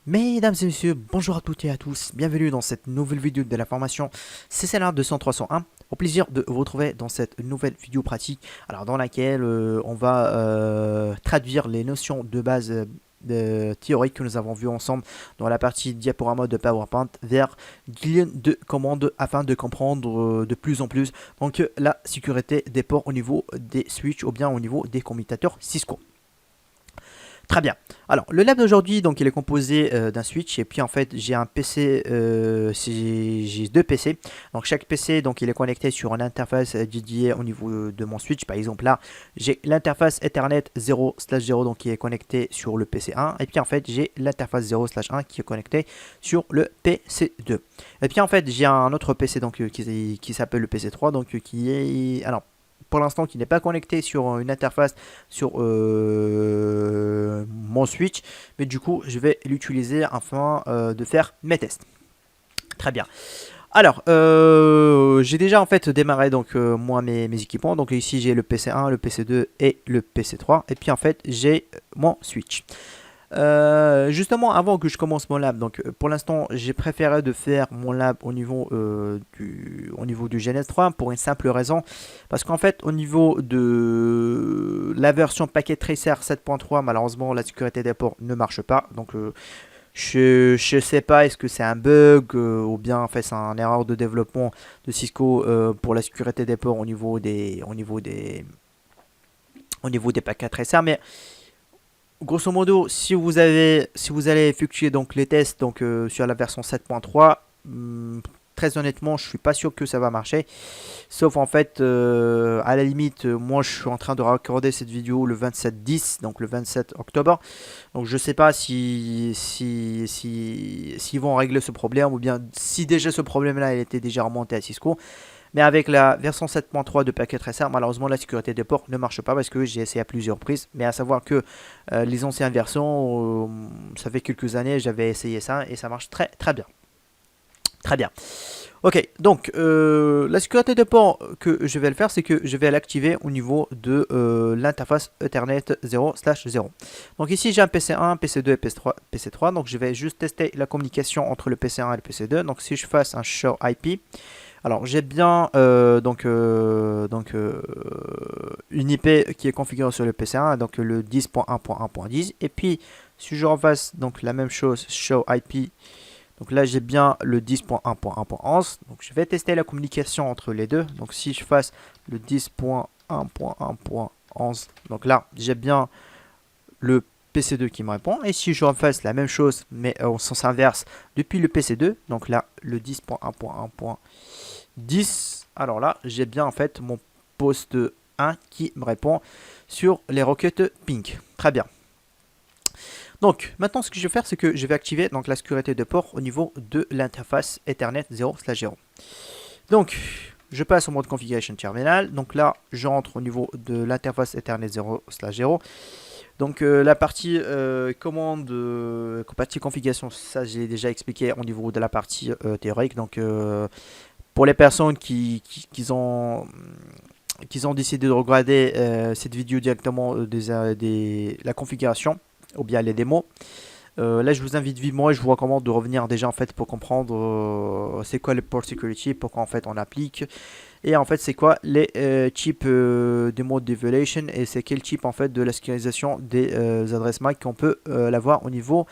Mesdames et messieurs, bonjour à toutes et à tous, bienvenue dans cette nouvelle vidéo de la formation CCNA 200-301. Au plaisir de vous retrouver dans cette nouvelle vidéo pratique, alors dans laquelle on va traduire les notions de base théoriques que nous avons vues ensemble dans la partie diaporama de PowerPoint vers des lignes de commande afin de comprendre de plus en plus donc la sécurité des ports au niveau des switches ou bien au niveau des commutateurs Cisco. Très bien. Alors, le lab d'aujourd'hui, donc, il est composé d'un switch et puis en fait, j'ai un PC, j'ai deux PC. Donc, chaque PC, donc, il est connecté sur une interface dédiée au niveau de mon switch. Par exemple, là, j'ai l'interface Ethernet 0/0, donc, qui est connectée sur le PC 1. Et puis, en fait, j'ai l'interface 0/1 qui est connectée sur le PC 2. Et puis, en fait, j'ai un autre PC, donc, qui s'appelle le PC 3, donc, qui est... Alors, pour l'instant qui n'est pas connecté sur une interface sur mon switch, mais du coup je vais l'utiliser afin de faire mes tests. Très bien. Alors, j'ai déjà en fait démarré donc moi mes équipements. Donc ici j'ai le PC1, le PC2 et le PC3. Et puis en fait j'ai mon switch. Justement, avant que je commence mon lab, donc pour l'instant, j'ai préféré de faire mon lab au niveau du Genèse 3 pour une simple raison, parce qu'en fait, au niveau de la version Packet Tracer 7.3, malheureusement, la sécurité des ports ne marche pas. Donc, je sais pas, est-ce que c'est un bug ou bien en fait c'est une erreur de développement de Cisco pour la sécurité des ports au niveau des Packet Tracer, mais grosso modo, si vous allez effectuer donc les tests donc sur la version 7.3, très honnêtement, je suis pas sûr que ça va marcher. Sauf en fait, à la limite, moi je suis en train de raccorder cette vidéo le 27/10, donc le 27 octobre. Donc je sais pas s'ils vont régler ce problème ou bien si déjà ce problème-là il était déjà remonté à Cisco. Mais avec la version 7.3 de Packet Tracer, malheureusement, la sécurité des ports ne marche pas parce que j'ai essayé à plusieurs reprises. Mais à savoir que les anciennes versions, ça fait quelques années, j'avais essayé ça et ça marche très très bien. Très bien. Ok, donc la sécurité des ports que je vais le faire, c'est que je vais l'activer au niveau de l'interface Ethernet 0/0. Donc ici j'ai un PC1, PC2 et PC3. Donc je vais juste tester la communication entre le PC1 et le PC2. Donc si je fasse un show IP, alors j'ai bien une IP qui est configurée sur le PC1, donc le 10.1.1.10. Et puis si je refasse donc la même chose, show IP, donc là j'ai bien le 10.1.1.11. Donc je vais tester la communication entre les deux. Donc si je fasse le 10.1.1.11, donc là j'ai bien le PC2 qui me répond. Et si je refasse la même chose mais au sens inverse depuis le PC2, donc là le 10.1.1.10, alors là j'ai bien en fait mon poste 1 qui me répond sur les requêtes ping. Très bien. Donc maintenant ce que je vais faire, c'est que je vais activer donc la sécurité de port au niveau de l'interface Ethernet 0/0. Donc je passe au mode configuration terminal. Donc là je rentre au niveau de l'interface Ethernet 0/0. Donc la partie commande, partie configuration, ça je l'ai déjà expliqué au niveau de la partie théorique. Donc pour les personnes qui ont décidé de regarder cette vidéo directement la configuration ou bien les démos, là je vous invite vivement et je vous recommande de revenir déjà en fait pour comprendre c'est quoi le port security, pourquoi en fait on applique, et en fait c'est quoi les types des modes d'evaluation et c'est quel type en fait de la sécurisation des adresses MAC qu'on peut l'avoir au niveau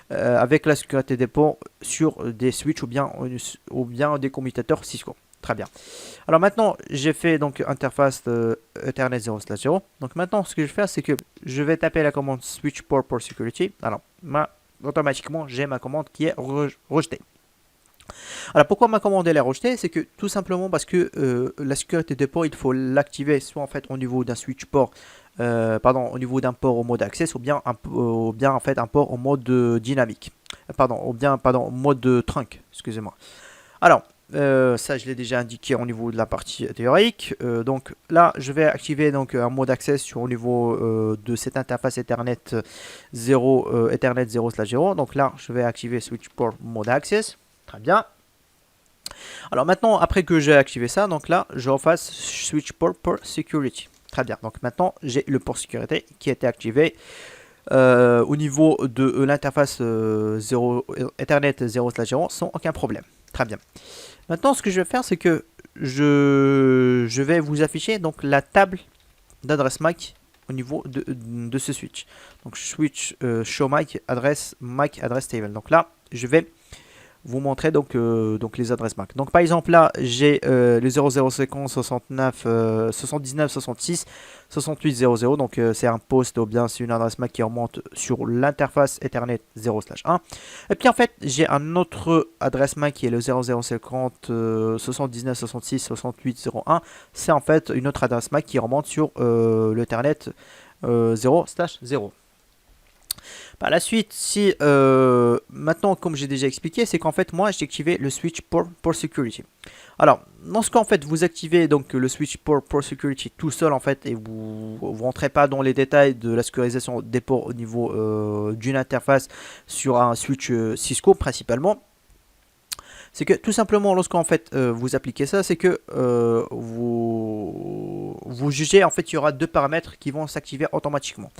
avec la sécurité des ports sur des switches ou bien des commutateurs Cisco. Très bien. Alors maintenant, j'ai fait donc interface Ethernet 0/0. Donc maintenant, ce que je vais faire, c'est que je vais taper la commande switch port security. Alors, automatiquement, j'ai ma commande qui est rejetée. Alors pourquoi ma commande elle est rejetée? C'est que tout simplement parce que la sécurité des ports, il faut l'activer soit en fait au niveau d'un switch port, au niveau d'un port au mode access ou bien en fait un port au mode dynamique. Au mode trunk, excusez-moi. Alors, ça je l'ai déjà indiqué au niveau de la partie théorique. Donc là, je vais activer donc un mode access au niveau de cette interface Ethernet 0/0. Donc là, je vais activer switch port mode access. Très bien. Alors maintenant, après que j'ai activé ça, donc là, je refasse switch port security. Très bien. Donc maintenant, j'ai le port sécurité qui a été activé au niveau de l'interface 0, Ethernet 0/0 sans aucun problème. Très bien. Maintenant, ce que je vais faire, c'est que je vais vous afficher donc la table d'adresse MAC au niveau de ce switch. Donc switch show MAC address table. Donc là, je vais vous montrer donc les adresses MAC. Donc par exemple là, j'ai le 0050 69 79 66 68 00. Donc c'est un post ou bien c'est une adresse MAC qui remonte sur l'interface Ethernet 0/1. Et puis en fait, j'ai un autre adresse MAC qui est le 0050 79 66 68 01. C'est en fait une autre adresse MAC qui remonte sur l'Ethernet 0/0. Par la suite, si maintenant, comme j'ai déjà expliqué, c'est qu'en fait, moi, j'ai activé le switch port security. Alors, lorsqu'en fait vous activez donc le switch port security tout seul en fait et vous rentrez pas dans les détails de la sécurisation des ports au niveau d'une interface sur un switch Cisco principalement. C'est que tout simplement lorsqu'en fait vous appliquez ça, c'est que vous jugez en fait il y aura deux paramètres qui vont s'activer automatiquement.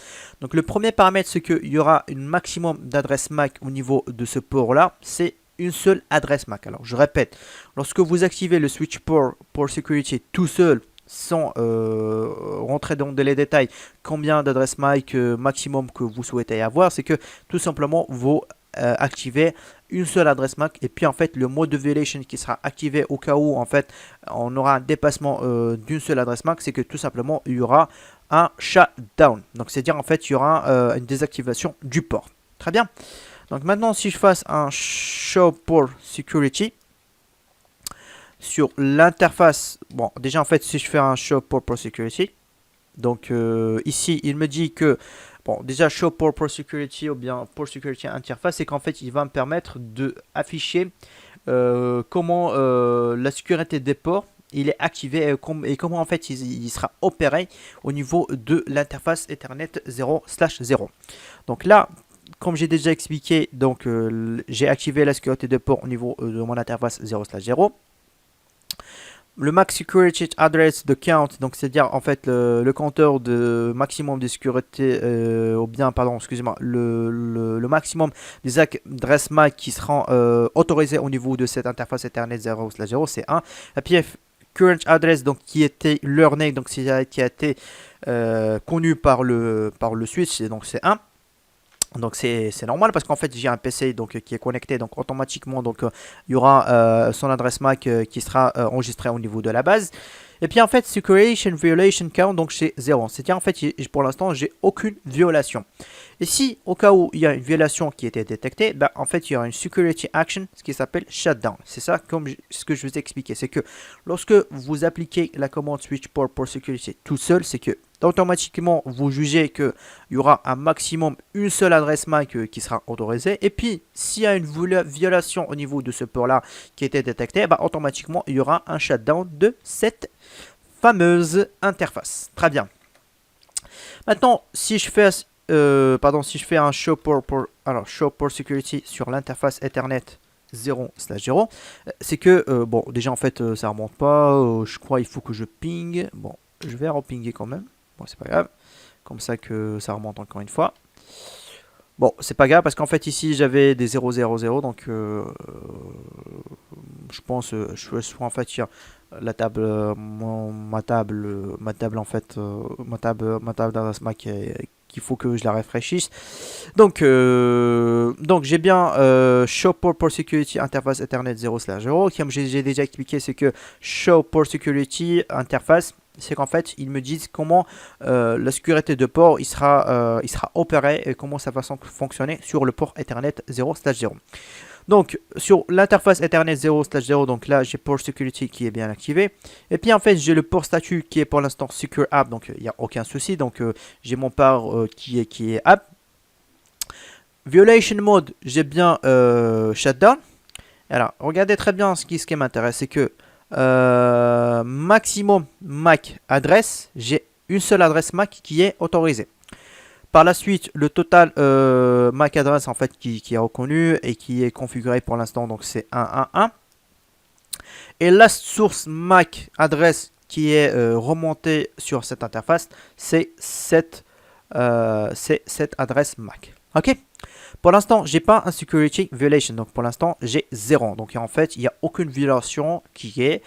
Donc le premier paramètre c'est qu'il y aura un maximum d'adresses MAC au niveau de ce port là, c'est une seule adresse MAC. Alors je répète, lorsque vous activez le switch port security tout seul sans rentrer dans les détails combien d'adresses MAC maximum que vous souhaitez avoir, c'est que tout simplement vous activez une seule adresse MAC et puis en fait le mode de violation qui sera activé au cas où en fait on aura un dépassement d'une seule adresse MAC, c'est que tout simplement il y aura un shutdown. Donc c'est à dire en fait il y aura une désactivation du port. Très bien. Donc maintenant si je fasse un show port security sur l'interface, bon déjà en fait si je fais un show port security, donc ici il me dit que bon, déjà show port security ou bien port security interface, c'est qu'en fait il va me permettre de afficher comment la sécurité des ports il est activé et comment en fait il sera opéré au niveau de l'interface Ethernet 0/0. Donc là, comme j'ai déjà expliqué, donc j'ai activé la sécurité des ports au niveau de mon interface 0/0. Le max security address de count, donc c'est-à-dire en fait le compteur de maximum de sécurité, ou bien pardon, excusez-moi, le maximum des adresses MAC qui seront autorisées au niveau de cette interface Ethernet 0/0, c'est 1. Et puis current address, donc qui était learning, donc qui a été connu par le switch, donc c'est 1. Donc c'est normal parce qu'en fait j'ai un PC donc qui est connecté, donc automatiquement donc il y aura son adresse MAC qui sera enregistrée au niveau de la base. Et puis en fait security violation count, donc c'est 0, c'est-à-dire en fait pour l'instant j'ai aucune violation. Et si au cas où il y a une violation qui a été détectée, bah, en fait il y aura une security action, ce qui s'appelle shutdown. C'est ça comme ce que je vous ai expliqué, c'est que lorsque vous appliquez la commande switch port security tout seul, c'est que automatiquement vous jugez qu'il y aura un maximum une seule adresse MAC qui sera autorisée, et puis s'il y a une violation au niveau de ce port là qui a été détecté, bah, automatiquement il y aura un shutdown de cette fameuse interface. Très bien. Maintenant si je fais si je fais un show port security sur l'interface Ethernet 0/0, c'est que bon déjà en fait ça remonte pas, je crois il faut que je ping. Bon, je vais repinguer quand même. Bon, c'est pas grave. Comme ça que ça remonte encore une fois. Bon, c'est pas grave parce qu'en fait ici j'avais des 000, donc je pense en fait il y a la table, ma table en fait, ma table d'adresse MAC qu'il faut que je la rafraîchisse. Donc j'ai bien show port security interface Ethernet 0/0. Comme j'ai déjà expliqué, c'est que show port security interface, c'est qu'en fait ils me disent comment la sécurité de port il sera opéré et comment ça va fonctionner sur le port Ethernet 0/0. Donc sur l'interface Ethernet 0/0, donc là j'ai port security qui est bien activé, et puis en fait j'ai le port statut qui est pour l'instant secure app, donc il n'y a aucun souci. Donc j'ai mon port qui est app. Violation mode, j'ai bien shutdown. Alors regardez très bien ce qui m'intéresse, c'est que maximum MAC adresse, j'ai une seule adresse MAC qui est autorisée. Par la suite, le total MAC adresse en fait qui est reconnu et qui est configuré pour l'instant, donc c'est 111. Et la source MAC adresse qui est remontée sur cette interface, c'est 7 c'est cette adresse MAC. Ok. Pour l'instant, j'ai pas un security violation, donc pour l'instant, j'ai 0. Donc en fait, il n'y a aucune violation qui est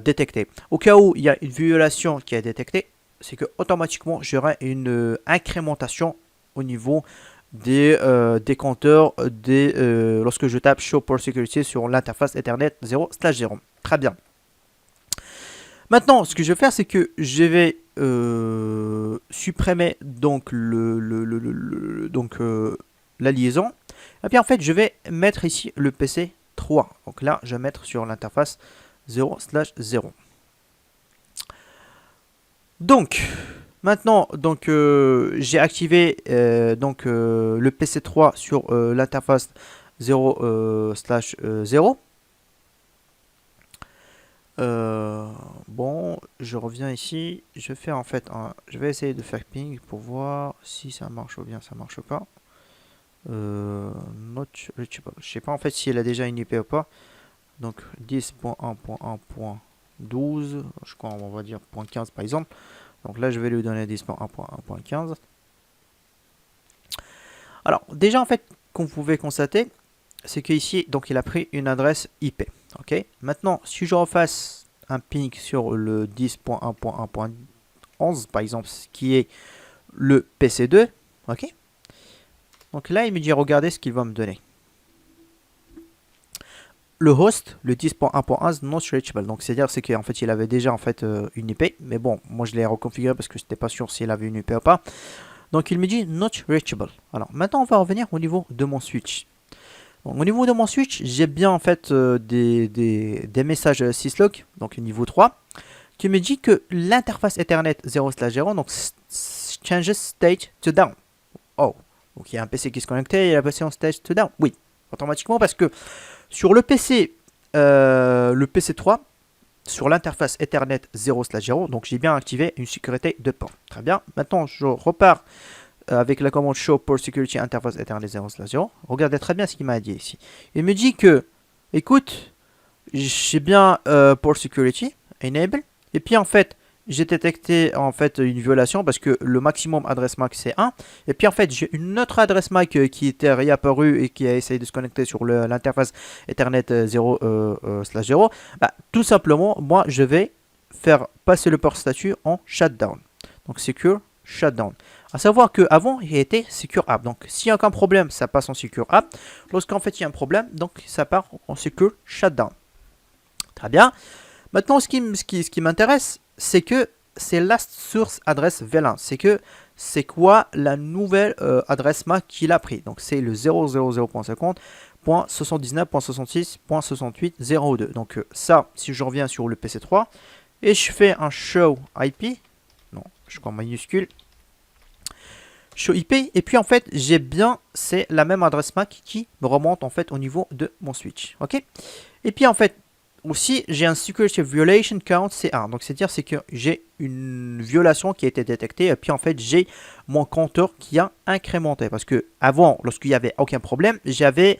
détectée. Au cas où il y a une violation qui est détectée, c'est que automatiquement, j'aurai une incrémentation au niveau des compteurs lorsque je tape Show Port Security sur l'interface Ethernet 0/0. Très bien. Maintenant, ce que je vais faire, c'est que je vais supprimer donc la liaison. Et puis en fait, je vais mettre ici le PC 3. Donc là, je vais mettre sur l'interface 0/0. Donc, maintenant, donc j'ai activé le PC 3 sur l'interface 0/0. Bon, je reviens ici. Je fais en fait je vais essayer de faire ping pour voir si ça marche ou bien ça marche pas. Not reachable. Je sais pas en fait si elle a déjà une IP ou pas. Donc 10.1.1.12, je crois on va dire .15 par exemple. Donc là je vais lui donner 10.1.1.15. Alors déjà en fait, comme vous pouvez constater, c'est qu'ici donc il a pris une adresse IP. Ok. Maintenant si je refasse un ping sur le 10.1.1.11 par exemple, qui est le PC2, ok. Donc là, il me dit, regardez ce qu'il va me donner. Le host, le 10.1.1 not reachable. Donc c'est-à-dire c'est qu'en fait il avait déjà en fait une IP, mais bon, moi je l'ai reconfiguré parce que je n'étais pas sûr s'il avait une IP ou pas. Donc il me dit not reachable. Alors maintenant on va revenir au niveau de mon switch. Donc, au niveau de mon switch, j'ai bien en fait des messages syslog, donc niveau 3, qui me dit que l'interface Ethernet 0/0 donc changes state to down. Oh. Donc il y a un PC qui se connectait et il a passé en stage to down. Oui, automatiquement parce que sur le PC 3, sur l'interface Ethernet 0/0, donc j'ai bien activé une sécurité de port. Très bien. Maintenant, je repars avec la commande show port security interface Ethernet 0/0. Regardez très bien ce qu'il m'a dit ici. Il me dit que, écoute, j'ai bien port security enable. Et puis en fait, j'ai détecté en fait une violation parce que le maximum adresse MAC c'est 1. Et puis en fait, j'ai une autre adresse MAC qui était réapparue et qui a essayé de se connecter sur l'interface Ethernet 0/0. Bah, tout simplement, moi je vais faire passer le port statut en shutdown. Donc secure shutdown. À savoir qu'avant il était secure app. Donc s'il n'y a aucun problème, ça passe en secure app. Lorsqu'en fait il y a un problème, donc ça part en secure shutdown. Très bien. Maintenant, ce qui m'intéresse, c'est que c'est last source adresse VLAN. C'est quoi la nouvelle adresse MAC qu'il a pris. Donc c'est le 000.50.79.66.68.02. Donc ça, si je reviens sur le PC3 et je fais un show IP, non, je crois minuscule, show IP, et puis en fait j'ai bien, c'est la même adresse MAC qui me remonte en fait au niveau de mon switch. Ok. Et puis en fait, aussi, j'ai un security violation count C1. Donc, c'est-à-dire que j'ai une violation qui a été détectée. Et puis, en fait, j'ai mon compteur qui a incrémenté. Parce que avant, lorsqu'il n'y avait aucun problème, j'avais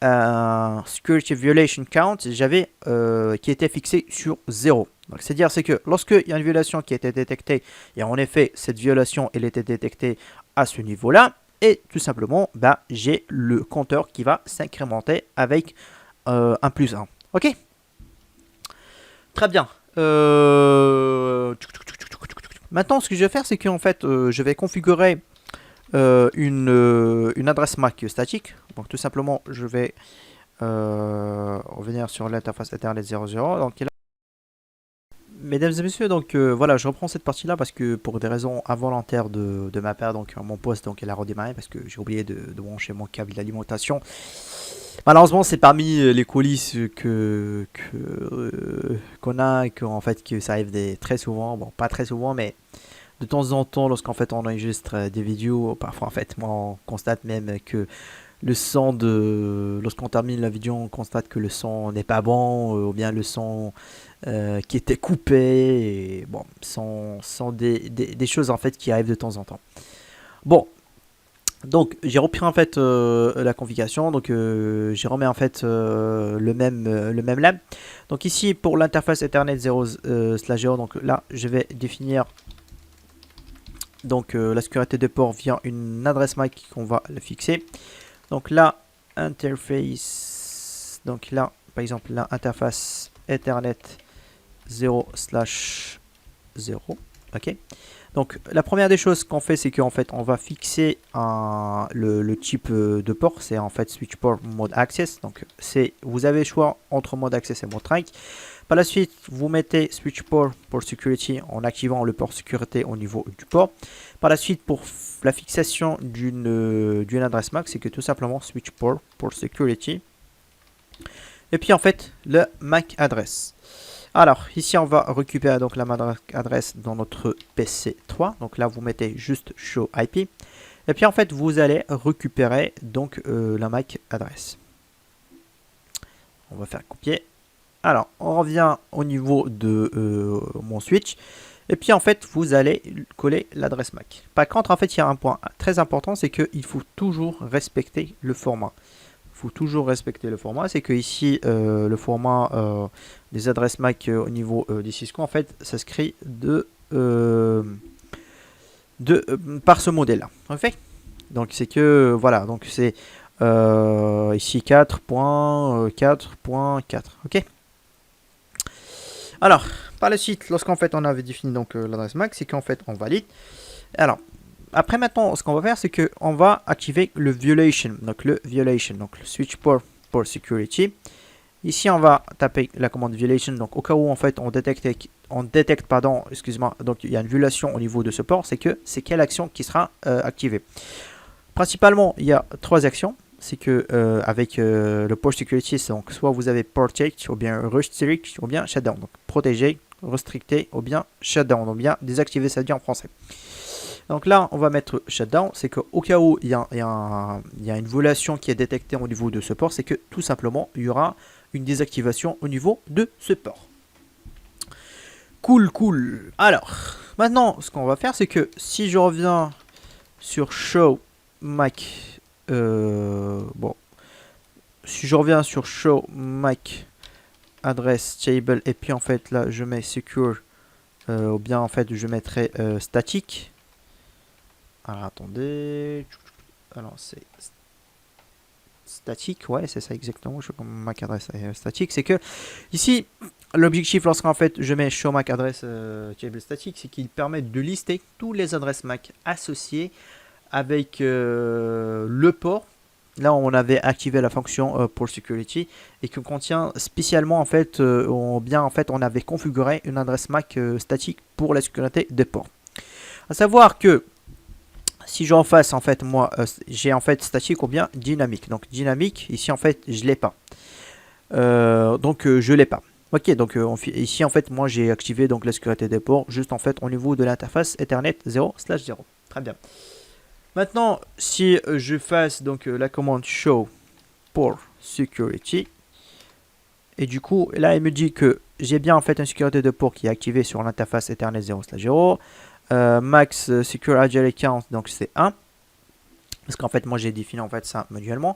un security violation count qui était fixé sur 0. Donc, c'est-à-dire que lorsqu'il y a une violation qui a été détectée, et en effet, cette violation, elle était détectée à ce niveau-là. Et tout simplement, bah, j'ai le compteur qui va s'incrémenter avec un +1. Ok. Très bien. Maintenant, ce que je vais faire, c'est qu'en fait, je vais configurer une adresse MAC statique. Donc, tout simplement, je vais revenir sur l'interface Ethernet 0/0. Donc, là, mesdames et messieurs, donc voilà, je reprends cette partie-là parce que pour des raisons involontaires de ma part, donc mon poste, donc elle a redémarré parce que j'ai oublié de brancher mon câble d'alimentation. Malheureusement, c'est parmi les coulisses qu'on a et qu'en fait que ça arrive très souvent, bon pas très souvent, mais de temps en temps, lorsqu'en fait on enregistre des vidéos, parfois en fait, moi on constate même que le son lorsqu'on termine la vidéo, on constate que le son n'est pas bon, ou bien le son qui était coupé, et bon, sont des choses en fait qui arrivent de temps en temps. Bon. Donc j'ai repris en fait la configuration, donc j'ai remis en fait le même lab. Donc ici pour l'interface Ethernet 0/0, donc là je vais définir Donc la sécurité de port via une adresse MAC qu'on va la fixer. Donc là, interface, donc là, par exemple, la interface Ethernet 0/0. Ok. Donc la première des choses qu'on fait, c'est qu'en fait on va fixer le type de port, c'est en fait switch port mode access. Donc vous avez le choix entre mode access et mode trunk. Par la suite, vous mettez switch port pour security en activant le port sécurité au niveau du port. Par la suite, pour la fixation d'une adresse MAC, c'est que tout simplement switch port pour security. Et puis en fait le MAC adresse. Alors ici on va récupérer donc la MAC adresse dans notre PC3. Donc là vous mettez juste show IP. Et puis en fait vous allez récupérer donc la MAC adresse. On va faire copier. Alors on revient au niveau de mon switch. Et puis en fait vous allez coller l'adresse MAC. Par contre en fait il y a un point très important, c'est qu'il faut toujours respecter le format. Faut toujours respecter le format, c'est que ici le format des adresses MAC au niveau des Cisco, en fait ça se crée par ce modèle là. En fait, donc c'est que voilà, donc c'est ici 4.4.4. ok. Alors par la suite, lorsqu'en fait on avait défini donc l'adresse MAC, c'est qu'en fait on valide. Alors après maintenant, ce qu'on va faire, c'est qu'on va activer le violation, donc le switch port pour security. Ici, on va taper la commande violation, donc au cas où en fait on détecte, pardon, excuse-moi, donc il y a une violation au niveau de ce port, c'est quelle action qui sera activée. Principalement, il y a trois actions. C'est que avec le port security, donc soit vous avez protect, ou bien restrict, ou bien shutdown. Donc protéger, restricter, ou bien shutdown, ou bien désactiver, ça dit en français. Donc là, on va mettre shutdown, c'est qu'au cas où il y a une violation qui est détectée au niveau de ce port, c'est que tout simplement, il y aura une désactivation au niveau de ce port. Cool. Alors, maintenant, ce qu'on va faire, c'est que si je reviens sur show MAC, si je reviens sur show MAC address table, et puis en fait là, je mets secure, ou bien en fait, je mettrai statique. Alors attendez, alors c'est statique, ouais c'est ça exactement, je comme MAC adresse statique, c'est que ici l'objectif lorsqu'en fait je mets show MAC adresse table statique, c'est qu'il permet de lister toutes les adresses MAC associées avec le port. Là on avait activé la fonction pour security et qui contient spécialement en fait, on avait configuré une adresse MAC statique pour la sécurité des ports. À savoir que si j'en fasse en fait moi j'ai en fait statique ou bien dynamique. Donc dynamique ici en fait je l'ai pas. Je l'ai pas. Ok, donc ici en fait moi j'ai activé donc la sécurité des ports juste en fait au niveau de l'interface Ethernet 0/0. Très bien. Maintenant si je fasse donc la commande show port security, et du coup là il me dit que j'ai bien en fait une sécurité de port qui est activée sur l'interface Ethernet 0/0. Max secure agile account, donc c'est 1 parce qu'en fait moi j'ai défini en fait ça manuellement.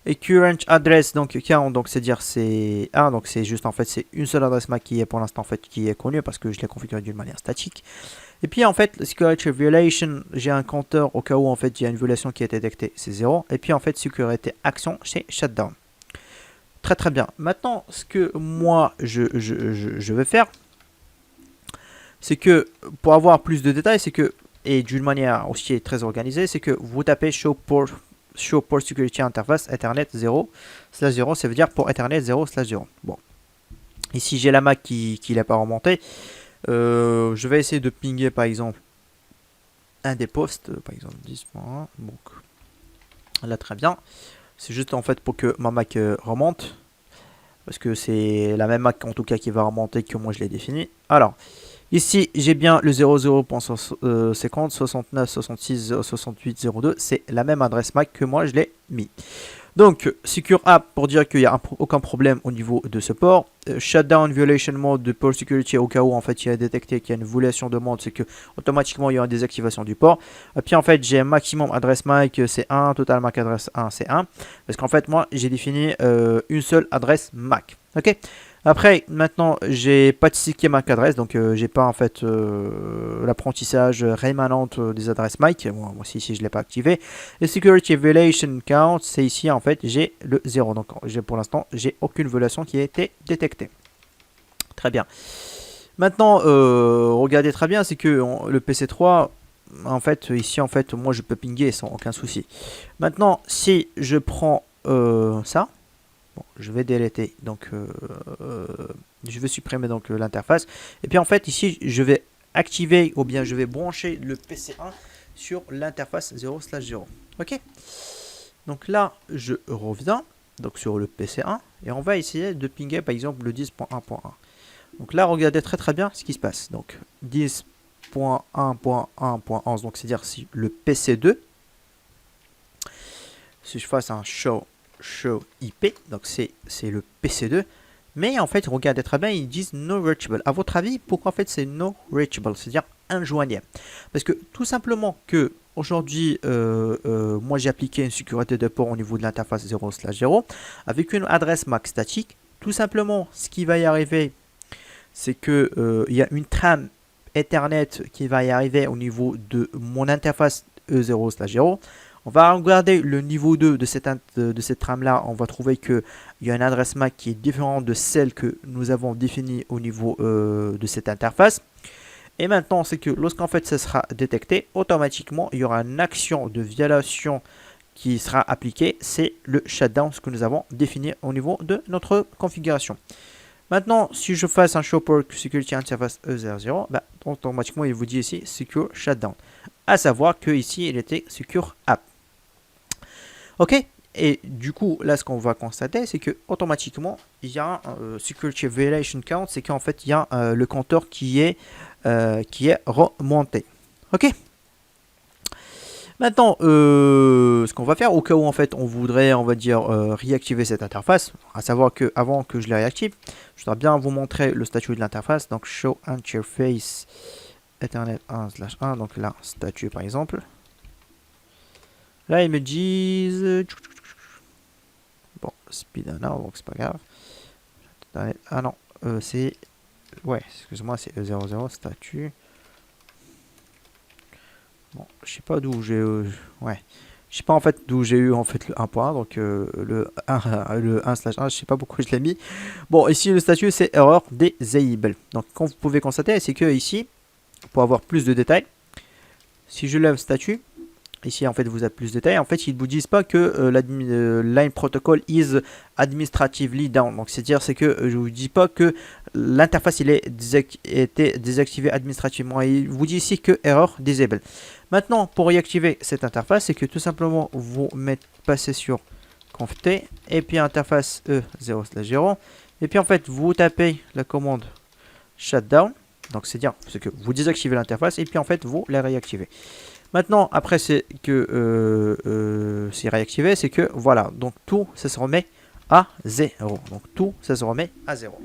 Et current address, donc account, donc c'est dire c'est 1, donc c'est juste en fait c'est une seule adresse MAC qui est pour l'instant en fait qui est connue parce que je l'ai configuré d'une manière statique. Et puis en fait security violation, j'ai un compteur au cas où en fait il y a une violation qui est détectée, c'est 0. Et puis en fait sécurité action c'est shutdown. Très bien. Maintenant ce que moi je vais faire, c'est que pour avoir plus de détails, c'est que, et d'une manière aussi très organisée, c'est que vous tapez show port security interface Ethernet 0/0, ça veut dire pour Ethernet 0/0. Bon, ici j'ai la MAC qui n'est pas remontée. Je vais essayer de pinguer par exemple un des postes, par exemple 10.1. Donc là très bien. C'est juste en fait pour que ma MAC remonte, parce que c'est la même MAC en tout cas qui va remonter que moi je l'ai défini. Alors ici, j'ai bien le 00.50, 69, 66, 68, 02. C'est la même adresse MAC que moi, je l'ai mis. Donc, Secure App pour dire qu'il n'y a aucun problème au niveau de ce port. Shutdown Violation Mode de Port Security au cas où en fait il y a détecté qu'il y a une violation de mode, c'est que automatiquement il y aura une désactivation du port. Et puis en fait j'ai un maximum adresse MAC, c'est 1, total MAC adresse 1, c'est 1. Parce qu'en fait moi j'ai défini une seule adresse MAC. Ok. Après, maintenant, j'ai pas de système MAC adresse, donc j'ai pas en fait l'apprentissage rémanent des adresses MAC. Moi aussi, je l'ai pas activé. Le Security Violation Count, c'est ici en fait, j'ai le 0. Donc pour l'instant, j'ai aucune violation qui a été détectée. Très bien. Maintenant, regardez très bien, c'est que le PC3, en fait, ici, en fait, moi, je peux pinguer sans aucun souci. Maintenant, si je prends ça. Bon, je vais déléter, donc je vais supprimer donc l'interface. Et puis en fait ici je vais activer ou bien je vais brancher le PC1 sur l'interface 0/0. Ok. Donc là je reviens donc sur le PC1 et on va essayer de pinguer par exemple le 10.1.1. Donc là regardez très bien ce qui se passe. Donc 10.1.1.11 donc c'est à dire si le PC2, si je fasse un show IP, donc c'est le PC2, mais en fait regardez très bien, ils disent no reachable. À votre avis, pourquoi en fait c'est no reachable, c'est-à-dire injoignable? Parce que tout simplement que aujourd'hui moi j'ai appliqué une sécurité de port au niveau de l'interface 0/0 avec une adresse MAC statique. Tout simplement ce qui va y arriver, c'est que il y a une trame Ethernet qui va y arriver au niveau de mon interface E0/0. On va regarder le niveau 2 de cette trame là. On va trouver qu'il y a une adresse MAC qui est différente de celle que nous avons définie au niveau de cette interface. Et maintenant, c'est que lorsqu'en fait ça sera détecté, automatiquement il y aura une action de violation qui sera appliquée. C'est le shutdown, ce que nous avons défini au niveau de notre configuration. Maintenant, si je fasse un show port security interface E00, bah, automatiquement il vous dit ici secure shutdown. À savoir que ici il était secure app. Ok, et du coup, là, ce qu'on va constater, c'est que automatiquement, il y a un security violation count, c'est qu'en fait, il y a le compteur qui est remonté. Ok. Maintenant, ce qu'on va faire, au cas où en fait, on voudrait, on va dire, réactiver cette interface, à savoir que avant que je la réactive, je dois bien vous montrer le statut de l'interface. Donc, show interface Ethernet 1/1, donc là, statut par exemple. Là, ils me disent... Bon, speed 1, donc c'est pas grave. Ah non, c'est... Ouais, excuse-moi, c'est E00, statut. Bon, je sais pas d'où j'ai... ouais. Je sais pas en fait d'où j'ai eu en fait le 1.1, donc le 1/1, je sais pas pourquoi je l'ai mis. Bon, ici le statut c'est error disable. Donc comme vous pouvez constater, c'est que ici, pour avoir plus de détails, si je lève statut, ici en fait vous avez plus de détails. En fait ils ne vous disent pas que line protocol is administratively down. Donc c'est-à-dire c'est que je vous dis pas que l'interface il est été désactivé administrativement. Il vous dit ici que error disable. Maintenant pour réactiver cette interface, c'est que tout simplement vous passez sur conft et puis interface E0/0 et puis en fait vous tapez la commande shutdown. Donc c'est-à-dire que vous désactivez l'interface et puis en fait vous la réactivez. Maintenant, après, c'est que c'est réactivé, c'est que voilà, donc tout ça se remet à 0. Donc tout ça se remet à 0.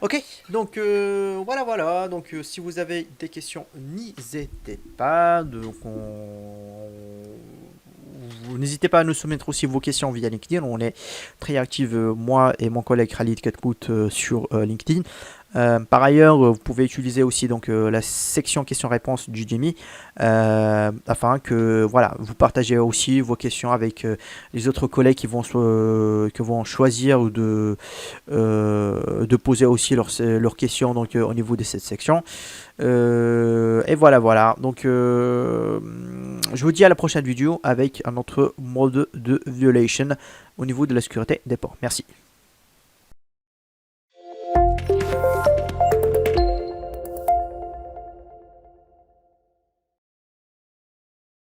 Ok, donc voilà. Donc si vous avez des questions, n'hésitez pas. N'hésitez pas à nous soumettre aussi vos questions via LinkedIn. On est très actifs, moi et mon collègue Khalid Katkout sur LinkedIn. Par ailleurs, vous pouvez utiliser aussi donc la section questions-réponses du Udemy afin que voilà, vous partagez aussi vos questions avec les autres collègues qui vont choisir ou de poser aussi leurs questions donc au niveau de cette section. Et voilà. Donc je vous dis à la prochaine vidéo avec un autre mode de violation au niveau de la sécurité des ports. Merci.